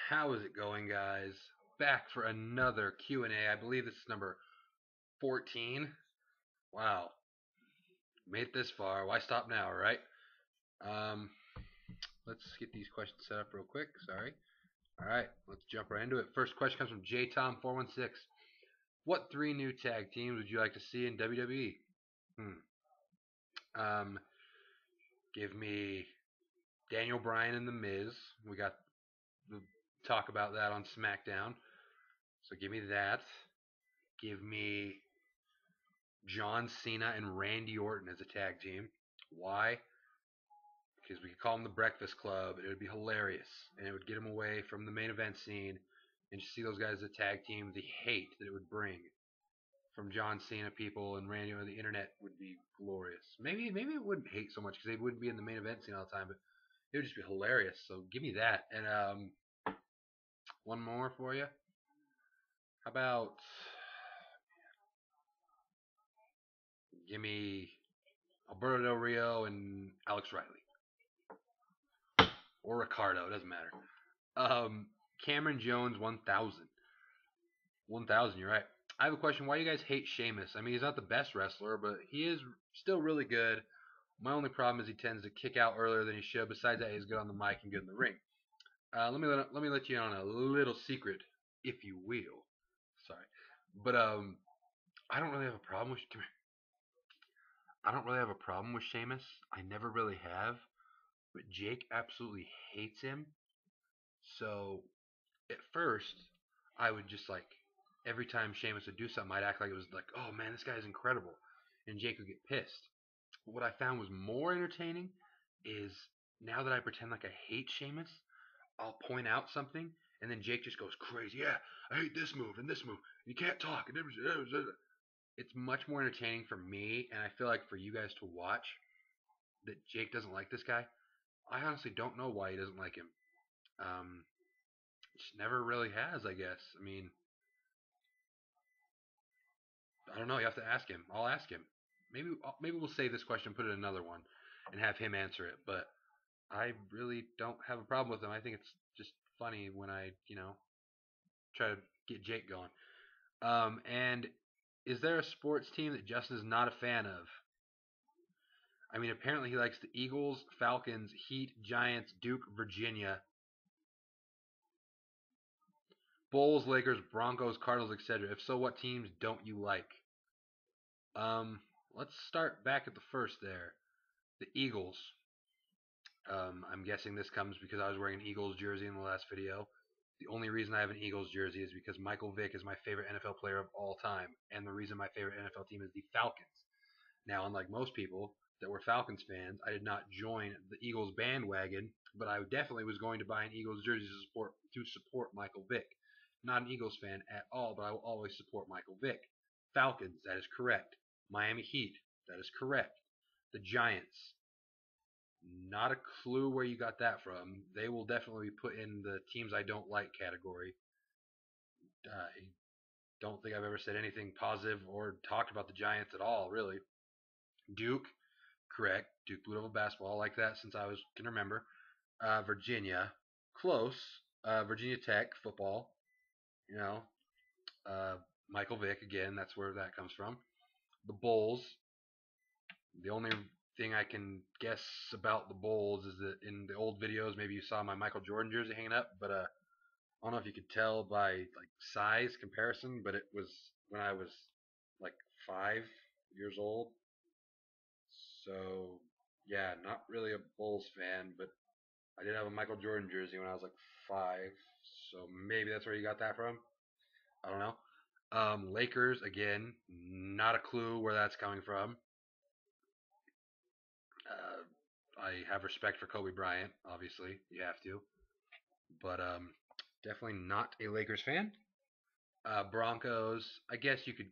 How is it going, guys? Back for another Q&A. I believe this is number 14. Wow, made it this far. Why stop now, right? Um, let's get these questions set up real quick. Sorry. All right, let's jump right into it. First question comes from JTom416. What three new tag teams would you like to see in WWE? Um, give me Daniel Bryan and The Miz. We got the talk about that on SmackDown. So give me that. Give me John Cena and Randy Orton as a tag team. Why? Because we could call them the Breakfast Club. It would be hilarious, and it would get them away from the main event scene, and to see those guys as a tag team, the hate that it would bring from John Cena people and Randy on the internet would be glorious. Maybe it wouldn't hate so much because they wouldn't be in the main event scene all the time, but it would just be hilarious. So give me that. And one more for you. How about give me Alberto Del Rio and Alex Riley or Ricardo? It doesn't matter. Cameron Jones 1000. 1000, you're right. I have a question. Why do you guys hate Sheamus? I mean, he's not the best wrestler, but he is still really good. My only problem is he tends to kick out earlier than he should. Besides that, he's good on the mic and good in the ring. Let me let you in on a little secret, if you will. Sorry, but I don't really have a problem with. I don't really have a problem with Sheamus. I never really have, but Jake absolutely hates him. So at first, I would just like every time Sheamus would do something, I'd act like it was like, oh man, this guy is incredible, and Jake would get pissed. But what I found was more entertaining is now that I pretend like I hate Sheamus, I'll point out something, and then Jake just goes crazy. Yeah, I hate this move and this move. You can't talk. It's much more entertaining for me, and I feel like for you guys to watch that Jake doesn't like this guy. I honestly don't know why he doesn't like him. Um, just never really has, I guess. I mean, I don't know. You have to ask him. I'll ask him. Maybe we'll save this question, put it in another one, and have him answer it. But I really don't have a problem with him. I think it's just funny when I try to get Jake going. And is there a sports team that Justin is not a fan of? I mean, apparently he likes the Eagles, Falcons, Heat, Giants, Duke, Virginia, Bulls, Lakers, Broncos, Cardinals, etc. If so, what teams don't you like? Um, let's start back at the first there. The Eagles. I'm guessing this comes because I was wearing an Eagles jersey in the last video. The only reason I have an Eagles jersey is because Michael Vick is my favorite NFL player of all time, and the reason my favorite NFL team is the Falcons. Now, unlike most people that were Falcons fans, I did not join the Eagles bandwagon, but I definitely was going to buy an Eagles jersey to support Michael Vick. Not an Eagles fan at all, but I will always support Michael Vick. Falcons, that is correct. Miami Heat, that is correct. The Giants, not a clue where you got that from. They will definitely be put in the teams I don't like category. I don't think I've ever said anything positive or talked about the Giants at all, really. Duke, correct. Duke Blue Devil basketball. I like that since I can remember. Virginia, close. Virginia Tech football. You know, uh, Michael Vick again. That's where that comes from. The Bulls. The only thing I can guess about the Bulls is that in the old videos, maybe you saw my Michael Jordan jersey hanging up, but I don't know if you could tell by like size comparison, but it was when I was like 5 years old. So yeah, not really a Bulls fan, but I did have a Michael Jordan jersey when I was like 5, so maybe that's where you got that from. I don't know. Lakers again, not a clue where that's coming from. I have respect for Kobe Bryant, obviously you have to, but definitely not a Lakers fan. Broncos, I guess you could.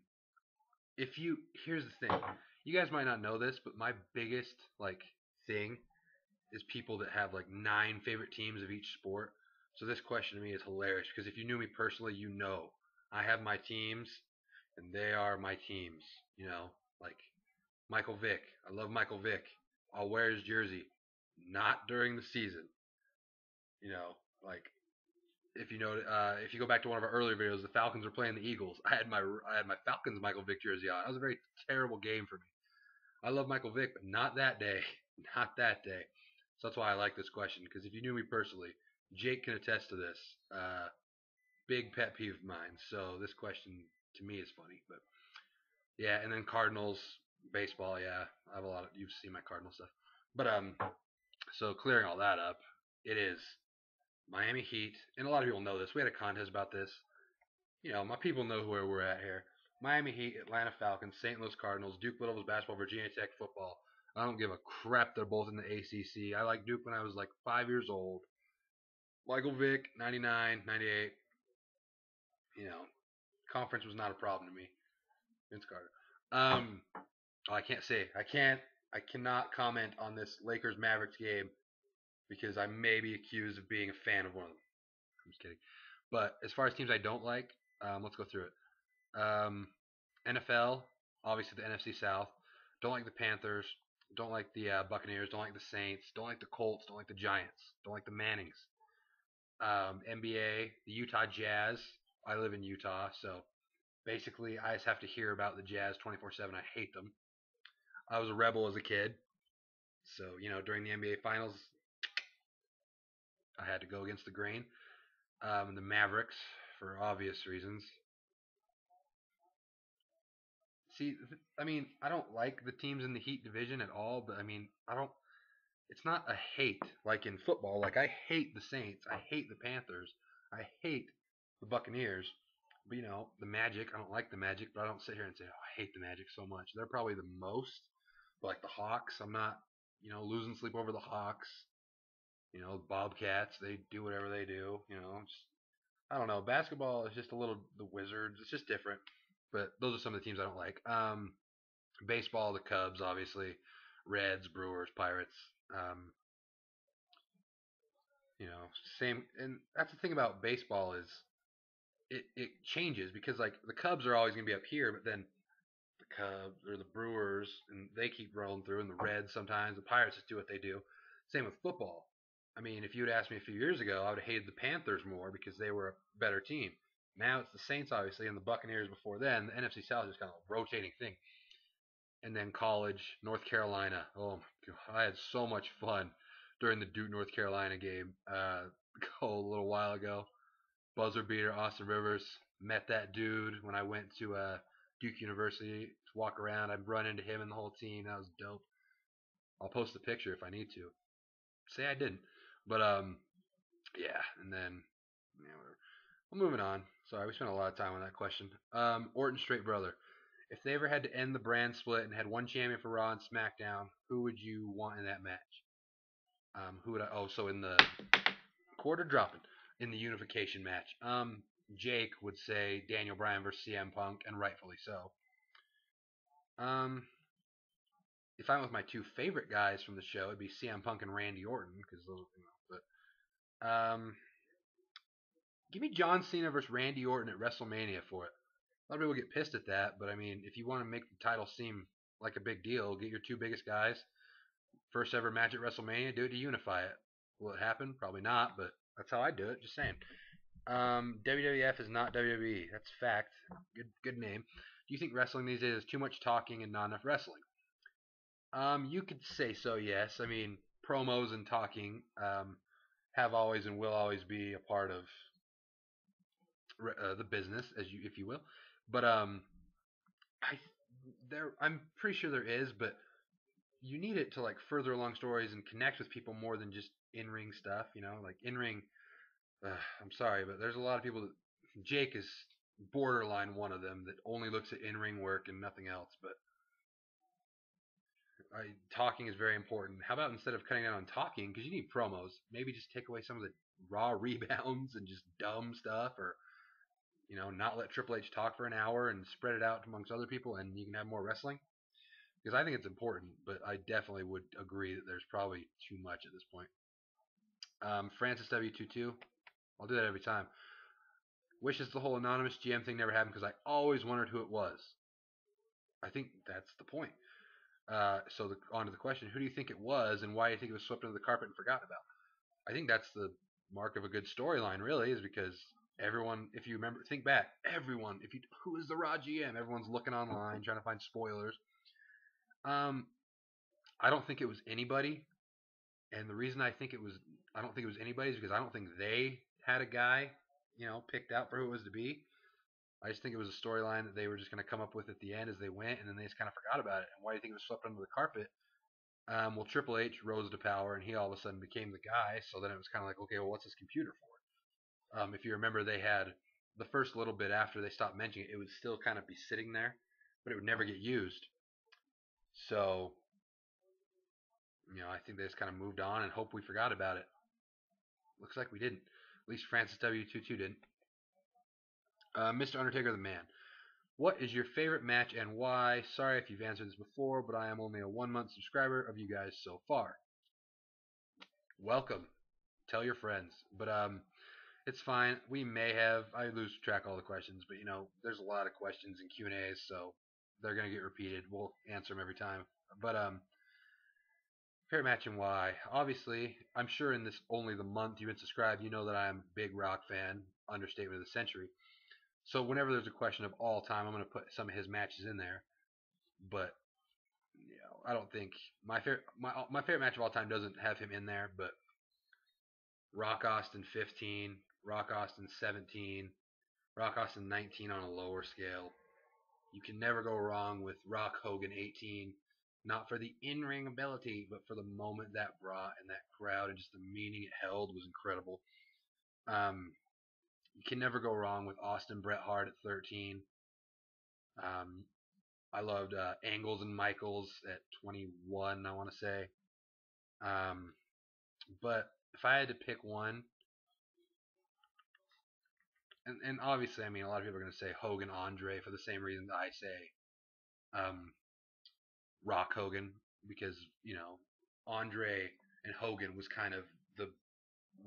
If you Here's the thing, you guys might not know this, but my biggest like thing is people that have like 9 favorite teams of each sport. So this question to me is hilarious because if you knew me personally, you know I have my teams and they are my teams. Like Michael Vick. I love Michael Vick. I'll wear his jersey, not during the season. You know, like if you go back to one of our earlier videos, the Falcons were playing the Eagles. I had my Falcons Michael Vick jersey on. That was a very terrible game for me. I love Michael Vick, but not that day. Not that day. So that's why I like this question, because if you knew me personally, Jake can attest to this. Big pet peeve of mine. So this question to me is funny, but yeah. And then Cardinals baseball. Yeah, I have a lot of. You've seen my Cardinal stuff, but so clearing all that up, it is Miami Heat, and a lot of people know this. We had a contest about this. My people know where we're at here. Miami Heat, Atlanta Falcons, St. Louis Cardinals, Duke Blue Devils basketball, Virginia Tech football. I don't give a crap. They're both in the ACC. I liked Duke when I was like 5 years old. Michael Vick, 99, 98. You know, conference was not a problem to me. Vince Carter. I can't say. I cannot comment on this Lakers Mavericks game because I may be accused of being a fan of one of them. I'm just kidding. But as far as teams I don't like, let's go through it. NFL, obviously the NFC South. Don't like the Panthers. Don't like the Buccaneers. Don't like the Saints. Don't like the Colts. Don't like the Giants. Don't like the Mannings. NBA, the Utah Jazz. I live in Utah, so basically I just have to hear about the Jazz 24/7. I hate them. I was a rebel as a kid, so during the NBA Finals, I had to go against the grain. And the Mavericks, for obvious reasons. See, I mean, I don't like the teams in the Heat division at all, but I mean, I don't. It's not a hate like in football. Like I hate the Saints, I hate the Panthers, I hate the Buccaneers. But the Magic, I don't like the Magic, but I don't sit here and say, "Oh, I hate the Magic so much." They're probably the most. But like the Hawks, I'm not, losing sleep over the Hawks. Bobcats, they do whatever they do. I don't know. Basketball is just a little the Wizards. It's just different. But those are some of the teams I don't like. Baseball, the Cubs, obviously. Reds, Brewers, Pirates. Um, you know, same. And that's the thing about baseball is it changes because like the Cubs are always going to be up here, but then the Cubs or the Brewers and they keep rolling through, and the Reds sometimes. The Pirates just do what they do. Same with football. I mean, if you had asked me a few years ago, I would have hated the Panthers more because they were a better team. Now it's the Saints, obviously, and the Buccaneers before then. The NFC South is kind of a rotating thing. And then college, North Carolina. Oh my god, I had so much fun during the Duke North Carolina game a little while ago. Buzzer beater, Austin Rivers. Met that dude when I went to Duke University to walk around. I'd run into him and the whole team. That was dope. I'll post a picture if I need to. Say I didn't, but yeah. And then yeah, whatever. Well, moving on. Sorry, we spent a lot of time on that question. Orton straight brother. If they ever had to end the brand split and had one champion for Raw and SmackDown, who would you want in that match? Who would I? Oh, so in the quarter dropping in the unification match. Jake would say Daniel Bryan versus CM Punk, and rightfully so. Um, if I'm with my two favorite guys from the show, it'd be CM Punk and Randy Orton because those, But give me John Cena versus Randy Orton at WrestleMania for it. A lot of people get pissed at that, but I mean, if you want to make the title seem like a big deal, get your two biggest guys. First ever match at WrestleMania, do it to unify it. Will it happen? Probably not, but that's how I do it. Just saying. WWF is not WWE. That's fact. Good name. Do you think wrestling these days is too much talking and not enough wrestling? You could say so. Yes. I mean, promos and talking have always and will always be a part of the business, if you will. But I I'm pretty sure there is, but you need it to like further along stories and connect with people more than just in ring stuff. Like in ring. I'm sorry, but there's a lot of people that Jake is borderline one of them that only looks at in ring work and nothing else. But talking is very important. How about instead of cutting down on talking, because you need promos, maybe just take away some of the raw rebounds and just dumb stuff, or not let Triple H talk for an hour and spread it out amongst other people, and you can have more wrestling. Because I think it's important, but I definitely would agree that there's probably too much at this point. Francis W22, I'll do that every time. Wishes the whole anonymous GM thing never happened because I always wondered who it was. I think that's the point. On to the question: who do you think it was, and why do you think it was swept under the carpet and forgotten about? I think that's the mark of a good storyline, really, is because everyone, if you remember, think back, everyone, if you, who is the Raw GM? Everyone's looking online trying to find spoilers. Um, I don't think it was anybody, and the reason I don't think it was anybody is because I don't think they had a guy, picked out for who it was to be. I just think it was a storyline that they were just going to come up with at the end as they went, and then they just kind of forgot about it. And why do you think it was swept under the carpet? Well, Triple H rose to power, and he all of a sudden became the guy. So then it was kind of like, okay, well, what's this computer for? If you remember, they had the first little bit after they stopped mentioning it, it would still kind of be sitting there, but it would never get used. So, I think they just kind of moved on and hope we forgot about it. Looks like we didn't. At least Francis W22 didn't. Mr. Undertaker the Man. What is your favorite match and why? Sorry if you've answered this before, but I am only a 1 month subscriber of you guys so far. Welcome. Tell your friends. But it's fine. We may have, I lose track of all the questions, but there's a lot of questions in Q&As, so they're gonna get repeated. We'll answer them every time. But favorite match and why? Obviously, I'm sure in this only the month you've been subscribed, you know that I'm a big Rock fan. Understatement of the century. So whenever there's a question of all time, I'm going to put some of his matches in there. But I don't think my favorite match of all time doesn't have him in there. But Rock Austin 15, Rock Austin 17, Rock Austin 19 on a lower scale. You can never go wrong with Rock Hogan 18. Not for the in-ring ability, but for the moment that brought and that crowd and just the meaning it held was incredible. You can never go wrong with Austin Bret Hart at 13. I loved Angles and Michaels at 21, I want to say. But if I had to pick one, and obviously, I mean, a lot of people are going to say Hogan Andre for the same reason that I say Rock Hogan, because, Andre and Hogan was kind of the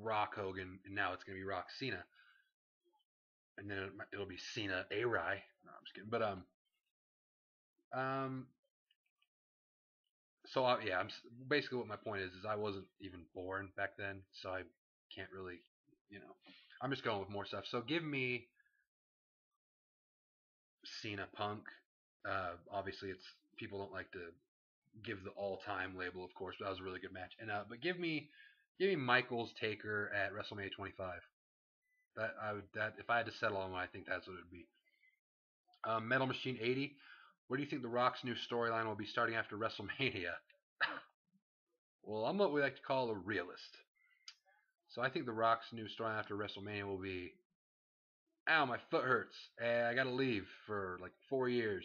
Rock Hogan, and now it's going to be Rock Cena. And then it'll be Cena A-Rai. No, I'm just kidding. But so yeah, basically what my point is I wasn't even born back then, so I can't really, I'm just going with more stuff. So give me Cena Punk. Obviously, it's people don't like to give the all-time label, of course, but that was a really good match. And but give me Michaels Taker at WrestleMania 25. That if I had to settle on one, I think that's what it would be. Metal Machine 80. Where do you think The Rock's new storyline will be starting after WrestleMania? Well, I'm what we like to call a realist. So I think The Rock's new storyline after WrestleMania will be, ow, my foot hurts. I gotta leave for like 4 years.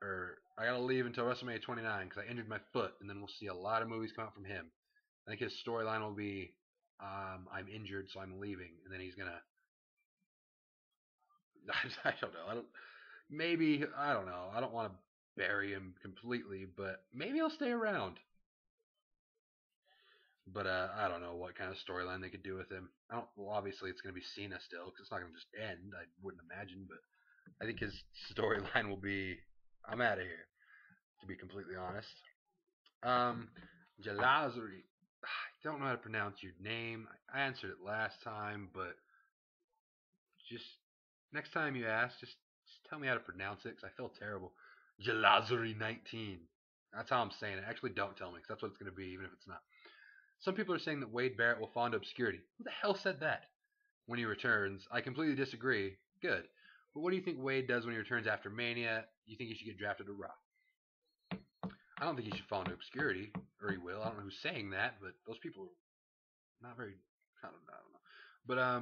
Or I gotta leave until WrestleMania 29 because I injured my foot. And then we'll see a lot of movies come out from him. I think his storyline will be, I'm injured, so I'm leaving. And then he's gonna, I don't know. Maybe, I don't know. I don't want to bury him completely, but maybe he'll stay around. But I don't know what kind of storyline they could do with him. Well, obviously it's going to be Cena still, because it's not going to just end. I wouldn't imagine, but I think his storyline will be, I'm out of here. To be completely honest, Jalazari. I don't know how to pronounce your name. I answered it last time, but just next time you ask, just tell me how to pronounce it, because I feel terrible. Jalazari 19. That's how I'm saying it. Actually, don't tell me, because that's what it's going to be, even if it's not. Some people are saying that Wade Barrett will fall into obscurity. Who the hell said that? When he returns, I completely disagree. Good. But what do you think Wade does when he returns after Mania? You think he should get drafted to Raw? I don't think he should fall into obscurity, or he will. I don't know who's saying that, but those people are not very. I don't know. But I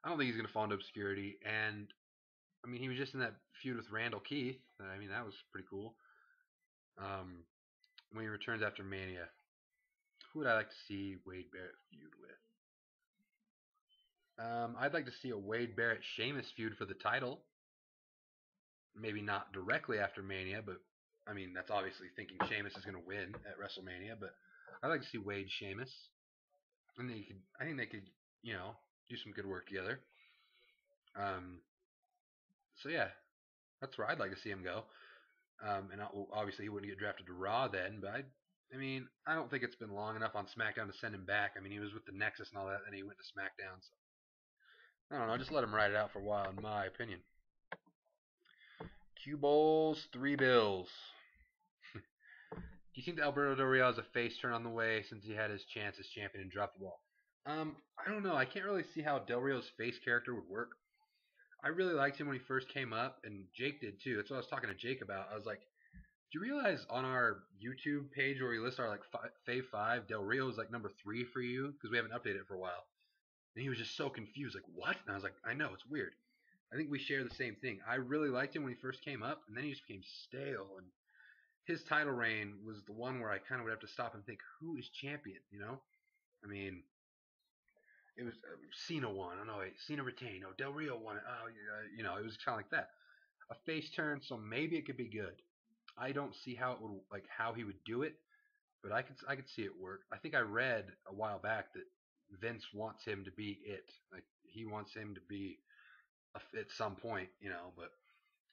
don't think he's gonna fall into obscurity. And I mean, he was just in that feud with Randall Keith. I mean, that was pretty cool. When he returns after Mania, who would I like to see Wade Barrett feud with? I'd like to see a Wade Barrett Sheamus feud for the title. Maybe not directly after Mania, but I mean that's obviously thinking Sheamus is going to win at WrestleMania. But I'd like to see Wade Sheamus, and I think they could, do some good work together. So yeah, that's where I'd like to see him go. And obviously he wouldn't get drafted to Raw then, but I mean, I don't think it's been long enough on SmackDown to send him back. I mean, he was with the Nexus and all that, and he went to SmackDown. So I don't know. Just let him ride it out for a while, in my opinion. Q Bowls, 3 bills. Do you think that Alberto Del Rio has a face turn on the way since he had his chance as champion and dropped the ball? I don't know. I can't really see how Del Rio's face character would work. I really liked him when he first came up, and Jake did too. That's what I was talking to Jake about. I was like, do you realize on our YouTube page where we list our like Fave 5, Del Rio is like number 3 for you? Because we haven't updated it for a while. And he was just so confused, like, what? And I was like, I know, it's weird. I think we share the same thing. I really liked him when he first came up, and then he just became stale. And his title reign was the one where I kind of would have to stop and think, who is champion? You know? I mean, it was Cena won. Oh no, wait, Cena retained. Oh, Del Rio won it. Oh, you know, it was kind of like that. A face turn, so maybe it could be good. I don't see how it would like how he would do it, but I could see it work. I think I read a while back that Vince wants him to be it. Like he wants him to be at some point, you know. But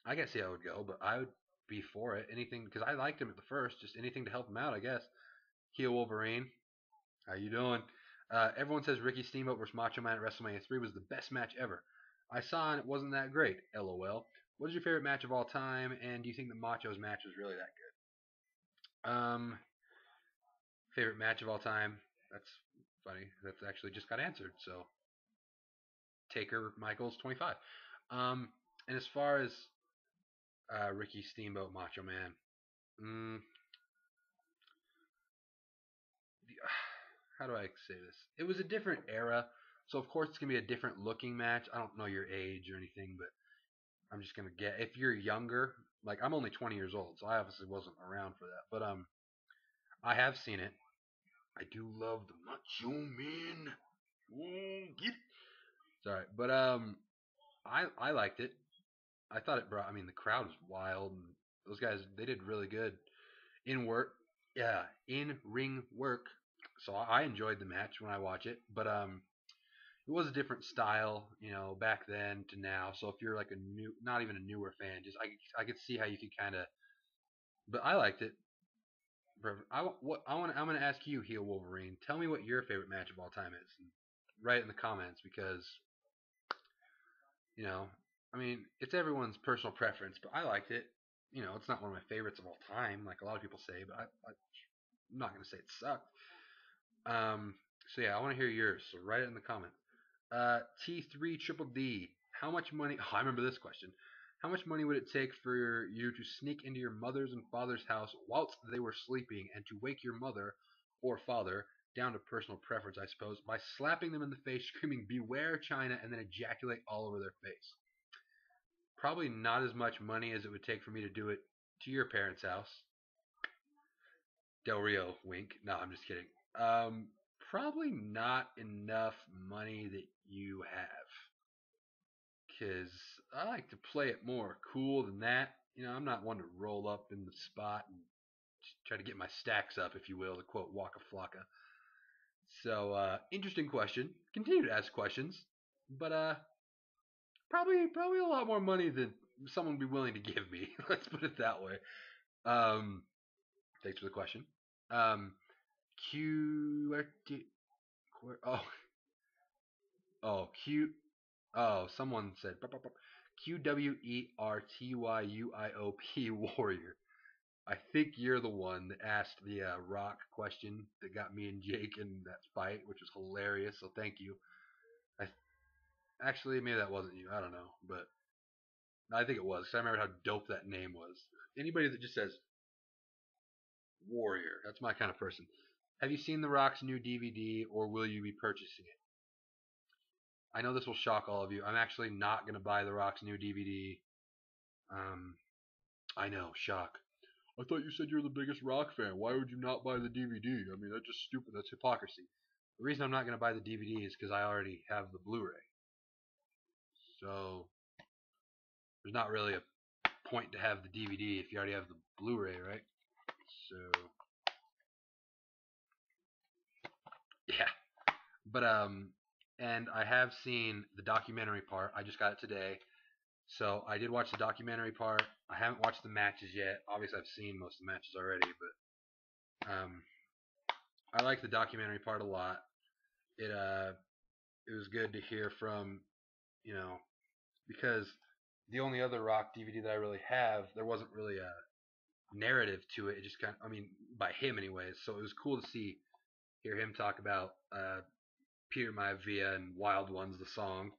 I can see how it would go. But I would be for it. Anything because I liked him at the first. Just anything to help him out, I guess. Heel Wolverine, how you doing? Everyone says Ricky Steamboat versus Macho Man at WrestleMania 3 was the best match ever. I saw and it wasn't that great. LOL. What is your favorite match of all time? And do you think the Macho's match was really that good? Favorite match of all time? That's funny. That's actually just got answered. So Taker Michaels 25. And as far as Ricky Steamboat Macho Man, mm, how do I say this? It was a different era, so of course it's gonna be a different looking match. I don't know your age or anything, but I'm just gonna get if you're younger. Like I'm only 20 years old, so I obviously wasn't around for that. But I have seen it. I do love the Macho Man. Ooh, get it. Sorry, but I liked it. I thought it brought. I mean, the crowd was wild, and those guys they did really good in work. Yeah, in ring work. So I enjoyed the match when I watch it, but it was a different style, you know, back then to now. So if you're like a new, not even a newer fan, just I could see how you could kind of. But I liked it. I'm gonna ask you, Heel Wolverine. Tell me what your favorite match of all time is. And write it in the comments because you know, I mean, it's everyone's personal preference, but I liked it. You know, it's not one of my favorites of all time, like a lot of people say, but I'm not gonna say it sucked. Um, so yeah, I want to hear yours. So write it in the comment. T3 Triple D. How much money? Oh, I remember this question. How much money would it take for you to sneak into your mother's and father's house whilst they were sleeping and to wake your mother or father, down to personal preference, I suppose, by slapping them in the face, screaming, "Beware China," and then ejaculate all over their face? Probably not as much money as it would take for me to do it to your parents' house. Del Rio, wink. No, I'm just kidding. Um, Probably not enough money that you have. Because I like to play it more cool than that. You know, I'm not one to roll up in the spot and try to get my stacks up, if you will, to quote Waka Flocka. So, interesting question. Continue to ask questions, but probably a lot more money than someone would be willing to give me. Let's put it that way. Um, Thanks for the question. Um, Q. Oh, oh, Q. Oh, someone said QWERTYUIOP Warrior. I think you're the one that asked the rock question that got me and Jake in that fight, which was hilarious. So thank you. I Actually maybe that wasn't you. I don't know, but I think it was. 'Cause I remember how dope that name was. Anybody that just says Warrior, that's my kind of person. Have you seen The Rock's new DVD, or will you be purchasing it? I know this will shock all of you. I'm actually not going to buy The Rock's new DVD. Um, I know, shock. I thought you said you're the biggest Rock fan. Why would you not buy the DVD? I mean, that's just stupid. That's hypocrisy. The reason I'm not going to buy the DVD is because I already have the Blu-ray. So there's not really a point to have the DVD if you already have the Blu-ray, right? So yeah, but and I have seen the documentary part. I just got it today, so I did watch the documentary part. I haven't watched the matches yet. Obviously, I've seen most of the matches already, but Um, I like the documentary part a lot. It was good to hear from, you know, because the only other rock DVD that I really have, there wasn't really a narrative to it. It just kind of, I mean, by him anyways. So it was cool to hear him talk about Peter Maivia and Wild Ones, the song,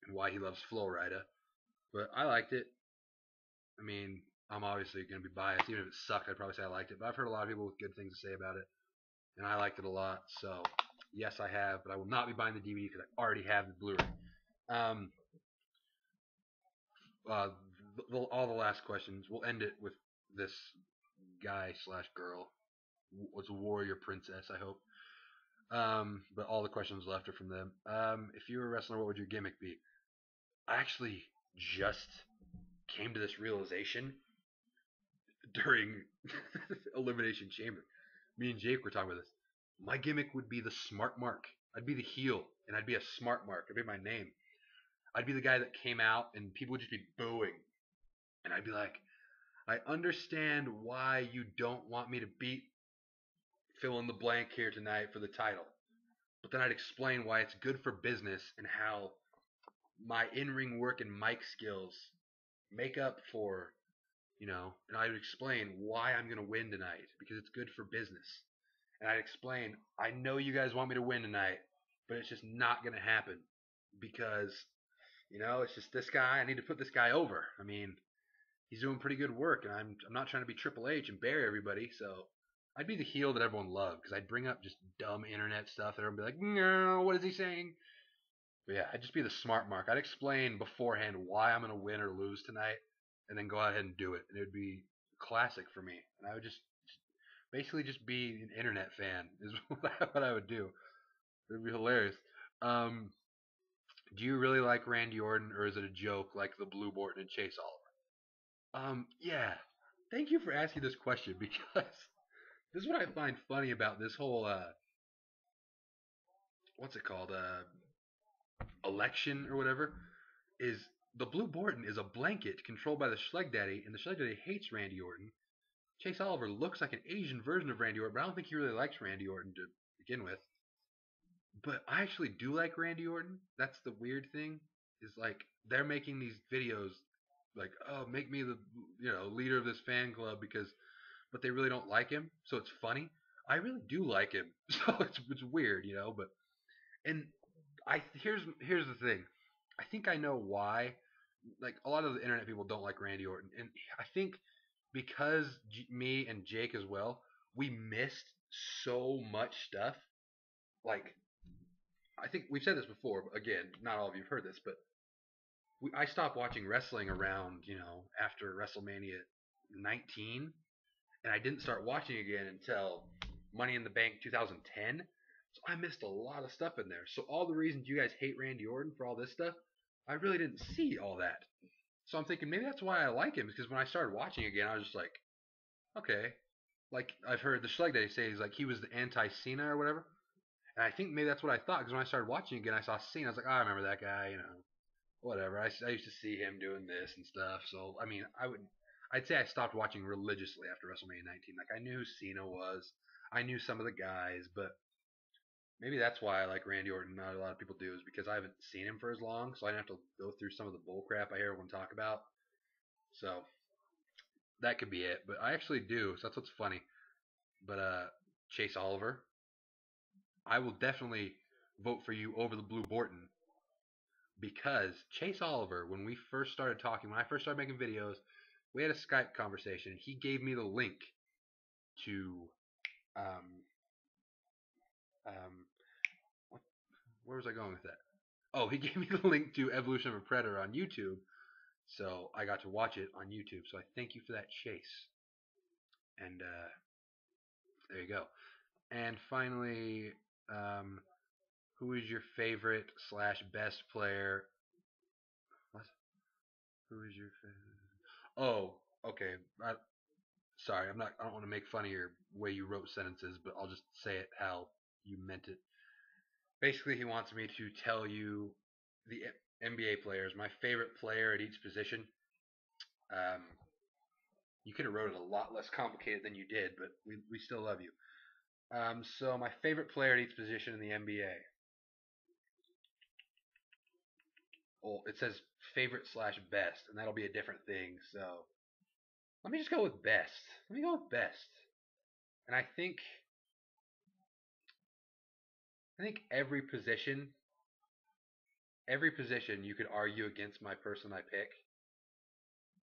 and why he loves Flowrider. But I liked it. I mean, I'm obviously going to be biased. Even if it sucked, I'd probably say I liked it. But I've heard a lot of people with good things to say about it, and I liked it a lot. So yes, I have, but I will not be buying the DVD because I already have the Blu-ray. Um, uh, all the last questions. We'll end it with this guy slash girl. Was a warrior princess, I hope. But all the questions left are from them. If you were a wrestler, what would your gimmick be? I actually just came to this realization during Elimination Chamber. Me and Jake were talking about this. My gimmick would be the smart mark. I'd be the heel, and I'd be a smart mark. I'd be my name. I'd be the guy that came out, and people would just be booing. And I'd be like, I understand why you don't want me to beat fill in the blank here tonight for the title. But then I'd explain why it's good for business and how my in-ring work and mic skills make up for, and I would explain why I'm going to win tonight because it's good for business. And I'd explain, I know you guys want me to win tonight, but it's just not going to happen because, it's just this guy. I need to put this guy over. I mean, he's doing pretty good work, and I'm not trying to be Triple H and bury everybody. So I'd be the heel that everyone loved because I'd bring up just dumb internet stuff that everyone would be like, no, what is he saying? But yeah, I'd just be the smart mark. I'd explain beforehand why I'm going to win or lose tonight, and then go ahead and do it. And it would be classic for me. And I would just basically just be an internet fan is what I would do. It would be hilarious. Um, do you really like Randy Orton, or is it a joke like the Blue Borton and Chase Oliver? Yeah. Thank you for asking this question because this is what I find funny about this whole what's it called election or whatever is the Blue Borton is a blanket controlled by the Schleg Daddy, and the Schleg Daddy hates Randy Orton. Chase Oliver looks like an Asian version of Randy Orton, but I don't think he really likes Randy Orton to begin with. But I actually do like Randy Orton. That's the weird thing. Is like they're making these videos like, oh, make me the leader of this fan club because, but they really don't like him, so it's funny. I really do like him, so it's weird, But and here's the thing. I think I know why. Like a lot of the internet people don't like Randy Orton, and I think because me and Jake as well, we missed so much stuff. Like I think we've said this before, but again, not all of you've heard this, but I stopped watching wrestling around, after WrestleMania 19, and I didn't start watching again until Money in the Bank 2010. So I missed a lot of stuff in there. So all the reasons you guys hate Randy Orton for all this stuff, I really didn't see all that. So I'm thinking maybe that's why I like him, because when I started watching again, I was just like, okay. Like I've heard the Schleg Daddy say he was the anti-Cena or whatever. And I think maybe that's what I thought, because when I started watching again, I saw Cena. I was like, oh, I remember that guy, whatever. I used to see him doing this and stuff. So I mean, I'd say I stopped watching religiously after WrestleMania 19. Like I knew who Cena was, I knew some of the guys, but maybe that's why I like Randy Orton. Not a lot of people do, is because I haven't seen him for as long, so I didn't have to go through some of the bull crap I hear everyone talk about. So that could be it. But I actually do. So that's what's funny. But Chase Oliver, I will definitely vote for you over the Blue Borton because Chase Oliver, when we first started talking, when I first started making videos, we had a Skype conversation. He gave me the link to um what, where was I going with that? Oh, he gave me the link to Evolution of a Predator on YouTube, so I got to watch it on YouTube. So I thank you for that, Chase. And there you go. And finally, who is your favorite slash best player? What? Who is your favorite? Oh, okay. Sorry, I'm not. I don't want to make fun of your way you wrote sentences, but I'll just say it how you meant it. Basically, he wants me to tell you the NBA players, my favorite player at each position. Um, You could have wrote it a lot less complicated than you did, but we still love you. So my favorite player at each position in the NBA. Well, it says favorite slash best, and that'll be a different thing. So let me just go with best. Let me go with best. And I think every position you could argue against my person I pick,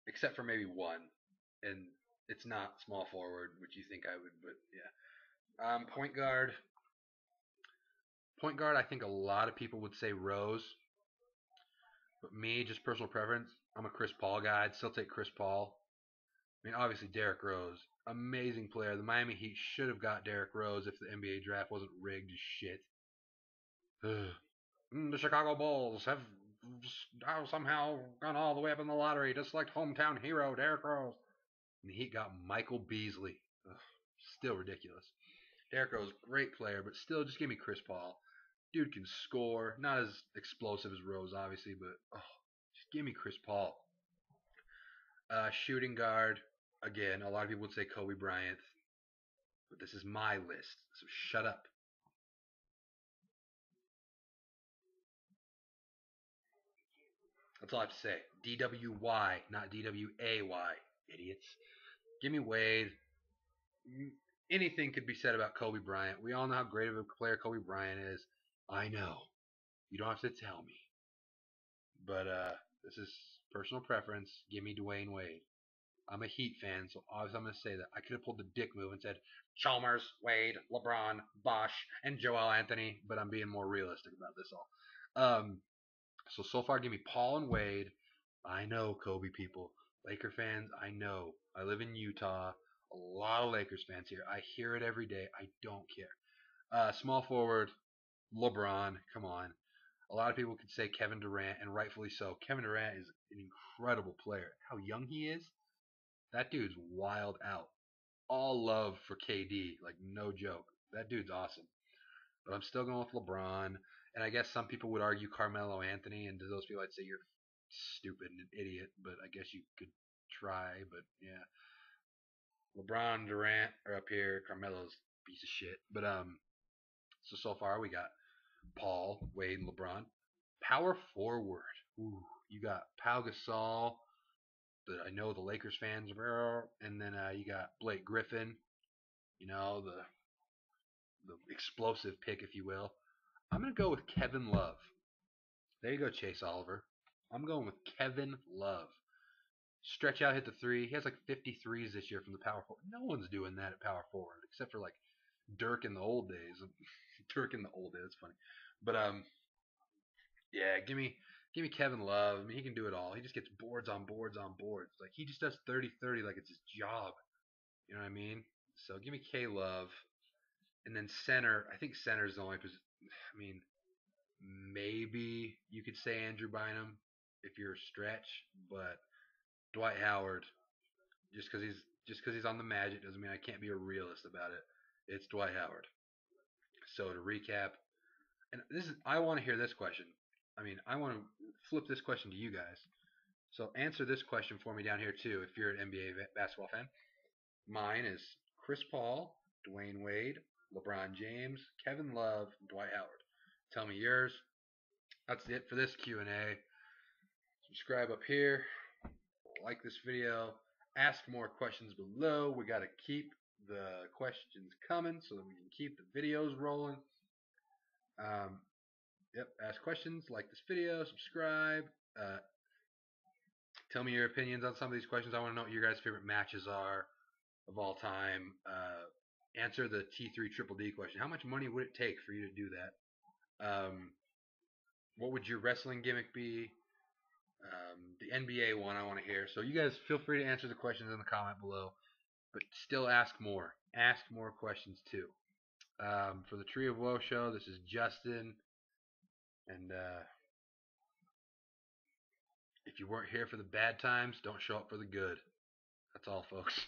except for maybe one, and it's not small forward, which you think I would, but yeah. Point guard. Point guard. I think a lot of people would say Rose, but me, just personal preference, I'm a Chris Paul guy. I'd still take Chris Paul. I mean, obviously Derrick Rose, amazing player. The Miami Heat should have got Derrick Rose if the NBA draft wasn't rigged as shit. The Chicago Bulls have somehow gone all the way up in the lottery to select hometown hero Derrick Rose. And the Heat got Michael Beasley. Ugh, still ridiculous. Derrick Rose, great player, but still just give me Chris Paul. Dude can score. Not as explosive as Rose, obviously, but just give me Chris Paul. Shooting guard, again, a lot of people would say Kobe Bryant, but this is my list, so shut up. That's all I have to say. DWY, not DWAY, idiots. Give me Wade. Anything could be said about Kobe Bryant. We all know how great of a player Kobe Bryant is. I know. You don't have to tell me. But this is personal preference. Give me Dwayne Wade. I'm a Heat fan, so obviously I'm going to say that. I could have pulled the dick move and said Chalmers, Wade, LeBron, Bosh, and Joel Anthony, but I'm being more realistic about this all. So far, give me Paul and Wade. I know, Kobe people. Laker fans, I know. I live in Utah. A lot of Lakers fans here. I hear it every day. I don't care. Small forward, LeBron. Come on. A lot of people could say Kevin Durant, and rightfully so. Kevin Durant is an incredible player. How young he is, that dude's wild out. All love for KD, like no joke. That dude's awesome. But I'm still going with LeBron. And I guess some people would argue Carmelo Anthony, and to those people I'd say you're stupid and an idiot, but I guess you could try. But yeah, LeBron, Durant are up here. Carmelo's a piece of shit. But so far we got Paul, Wade, and LeBron. Power forward. Ooh, you got Pau Gasol, that I know the Lakers fans are, and then you got Blake Griffin. You know, the explosive pick, if you will. I'm gonna go with Kevin Love. There you go, Chase Oliver. I'm going with Kevin Love. Stretch out, hit the three. He has like 53s this year from the power forward. No one's doing that at power forward except for like Dirk in the old days. Dirk in the old days, that's funny. But yeah, give me Kevin Love. I mean, he can do it all. He just gets boards on boards on boards. Like he just does 30-30 like it's his job. You know what I mean? So give me K Love, and then center. I think center is the only position. I mean, maybe you could say Andrew Bynum if you're a stretch, but Dwight Howard, just because he's on the Magic doesn't mean I can't be a realist about it. It's Dwight Howard. So to recap, and this is I want to hear this question. I mean, I want to flip this question to you guys. So answer this question for me down here too, if you're an NBA basketball fan. Mine is Chris Paul, Dwayne Wade, LeBron James, Kevin Love, Dwight Howard. Tell me yours. That's it for this Q&A. Subscribe up here. Like this video. Ask more questions below. We got to keep the questions coming so that we can keep the videos rolling. Yep, ask questions, like this video, subscribe. Tell me your opinions on some of these questions. I want to know what your guys' favorite matches are of all time. Answer the T3 Triple D question. How much money would it take for you to do that? What would your wrestling gimmick be? The NBA one I want to hear. So you guys feel free to answer the questions in the comment below, but still ask more. Ask more questions too. For the Tree of Woe show, this is Justin, and if you weren't here for the bad times, don't show up for the good. That's all, folks.